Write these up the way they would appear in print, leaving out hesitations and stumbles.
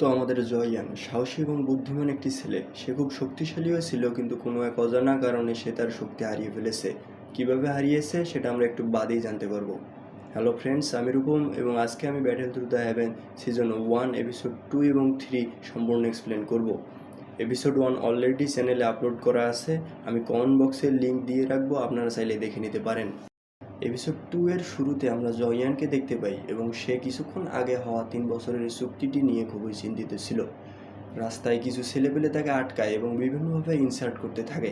থাকতো আমাদের জয়ান, সাহসী এবং বুদ্ধিমান একটি ছেলে। সে খুব শক্তিশালীও ছিল, কিন্তু কোনো এক অজানা কারণে সে তার শক্তি হারিয়ে ফেলেছে। কিভাবে হারিয়েছে সেটা আমরা একটু বাদেই জানতে পারবো। হ্যালো ফ্রেন্ডস, আমি রূপম এবং আজকে আমি battle through the haven season 1 episode 2 এবং 3 সম্পূর্ণ এক্সপ্লেন করব। এপিসোড 1 অলরেডি চ্যানেলে আপলোড করা আছে, আমি কমেন্ট বক্সের লিঙ্ক দিয়ে রাখবো, আপনারা চাইলে দেখে নিতে পারেন। এপিসোড 2 এর শুরুতে আমরা জয়ানকে দেখতে পাই এবং সে কিছুক্ষণ আগে হওয়া 3 বছরের চুক্তিটি নিয়ে খুবই চিন্তিত ছিল। রাস্তায় কিছু ছেলেপেলে তাকে আটকায় এবং বিভিন্নভাবে ইনসাল্ট করতে থাকে।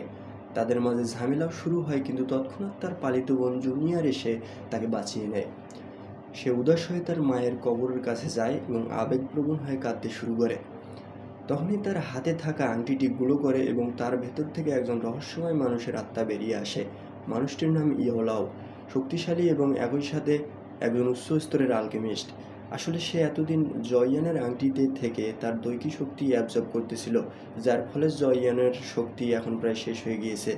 তাদের মাঝে ঝামেলাও শুরু হয়, কিন্তু তৎক্ষণাৎ তার পালিত বোন জুনিয়র এসে তাকে বাঁচিয়ে নেয়। সে উদাস হয়ে তার মায়ের কবরের কাছে যায় এবং আবেগপ্রবণ হয়ে কাঁদতে শুরু করে। তখনই তার হাতে থাকা আংটিটি গুঁড়ো করে এবং তার ভেতর থেকে একজন রহস্যময় মানুষের আত্মা বেরিয়ে আসে। মানুষটির নাম ইয়াওলাও, শক্তিশালী এবং একই সাথে একজন উচ্চ স্তরের আলকেমিস্ট। আসলে সে এতদিন জয়ানের আংটিতে থেকে তার দৈহিক শক্তি অ্যাবজর্ব করতেছিল, যার ফলে জয়ানের শক্তি এখন প্রায় শেষ হয়ে গিয়েছে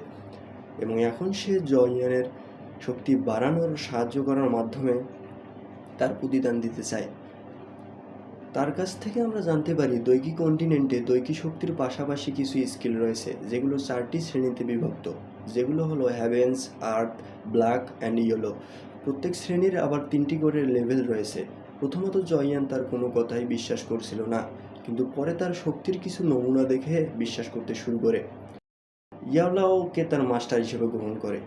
এবং এখন সে জয়ানের শক্তি বাড়ানোর সাহায্য করার মাধ্যমে তার প্রতিদান দিতে চায়। তার কাছ থেকে আমরা জানতে পারি দৈহিক কন্টিনেন্টে দৈহিক শক্তির পাশাপাশি কিছু স্কিল রয়েছে, যেগুলো 4টি শ্রেণীতে বিভক্ত, যেগুলো হলো heavens, earth, black and yellow. প্রত্যেক শ্রেণীর আবার 3টি করে লেভেল রয়েছে। প্রথমত জয়ান তার কোনো কথাই বিশ্বাস করছিল না, কিন্তু পরে তার শক্তির কিছু নমুনা দেখে বিশ্বাস করতে শুরু করে। ইয়াওলাওকে তার মাস্টার হিসেবে গ্রহণ করে।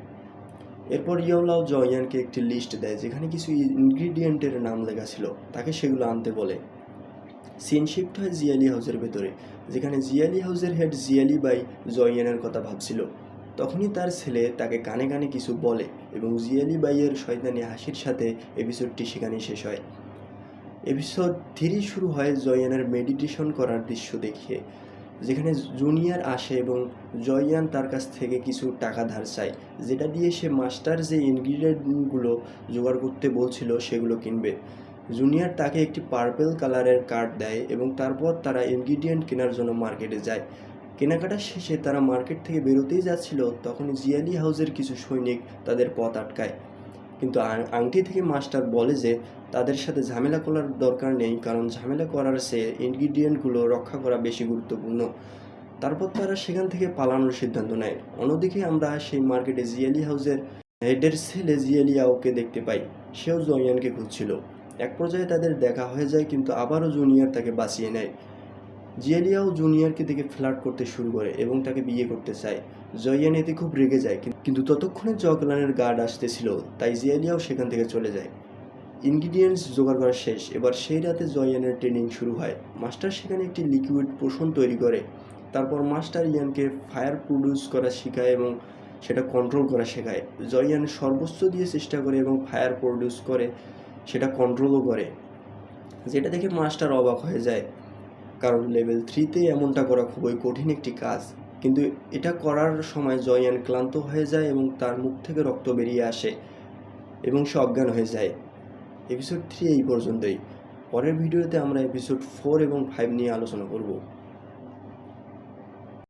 এরপর ইয়াওলাও জয়ানকে একটি লিস্ট দেয় যেখানে কিছু ইনগ্রিডিয়েন্টের নাম লেখা ছিল, তাকে সেগুলো আনতে বলে। সিন শিফট হয় জিয়ালি হাউসের ভেতরে, যেখানে জিয়ালি হাউসের হেড জিয়ালি বাই জয়ানের কথা ভাবছিল। তখনই তার ছেলে তাকে কানে কানে কিছু বলে এবং জিয়ালি বাইয়ের শয়তানি হাসির সাথে এপিসোডটি সেখানেই শেষ হয়। এপিসোড 3 শুরু হয় জয়ানের মেডিটেশন করার দৃশ্য দেখিয়ে, যেখানে জুনিয়র আসে এবং জয়ান তার কাছ থেকে কিছু টাকা ধার চায়, যেটা দিয়ে সে মাস্টার যে ইনগ্রিডিয়েন্টগুলো জোগাড় করতে বলছিল সেগুলো কিনবে। জুনিয়র তাকে একটি পার্পল কালারের কার্ড দেয় এবং তারপর তারা ইনগ্রিডিয়েন্ট কেনার জন্য মার্কেটে যায়। কেনাকাটা শেষে তারা মার্কেট থেকে বেরোতেই যাচ্ছিল, তখনই জিয়ালি হাউসের কিছু সৈনিক তাদের পথ আটকায়। কিন্তু আংটি থেকে মাস্টার বলে যে তাদের সাথে ঝামেলা করার দরকার নেই, কারণ ঝামেলা করার চেয়ে ইনগ্রিডিয়েন্টগুলো রক্ষা করা বেশি গুরুত্বপূর্ণ। তারপর তারা সেখান থেকে পালানোর সিদ্ধান্ত নেয়। অন্যদিকে আমরা সেই মার্কেটে জিয়ালি হাউসের হেডের ছেলে জিয়ালিয়াওকে দেখতে পাই। সেও জয়ানকে খুঁজছিল। এক পর্যায়ে তাদের দেখা হয়ে যায়, কিন্তু আবারও জুনিয়র তাকে বাঁচিয়ে নেয়। জিয়ালিয়াও জুনিয়রকে দেখে ফ্লার্ট করতে শুরু করে এবং তাকে বিয়ে করতে চায়। জয়ান এতে খুব রেগে যায়, কিন্তু ততক্ষণে জগলানের গার্ড আসতেছিল, তাই জিয়ালিয়াও সেখান থেকে চলে যায়। ইনগ্রিডিয়েন্টস জোগাড় করা শেষ। এবার সেই রাতে জয়ানের ট্রেনিং শুরু হয়। মাস্টার সেখানে একটি লিকুইড পোষণ তৈরি করে। তারপর মাস্টার ইয়ানকে ফায়ার প্রডিউস করা শেখায় এবং সেটা কন্ট্রোল করা শেখায়। জয়ান সর্বোচ্চ দিয়ে চেষ্টা করে এবং ফায়ার প্রডিউস করে, সেটা কন্ট্রোলও করে, যেটা দেখে মাস্টার অবাক হয়ে যায়, কারণ লেভেল 3-তে এমনটা করা খুবই কঠিন একটি কাজ। কিন্তু এটা করার সময় জয়ান ক্লান্ত হয়ে যায় এবং তার মুখ থেকে রক্ত বেরিয়ে আসে এবং সে অজ্ঞান হয়ে যায়। এপিসোড 3 এই পর্যন্তই। পরের ভিডিওতে আমরা এপিসোড 4 এবং 5 নিয়ে আলোচনা করব।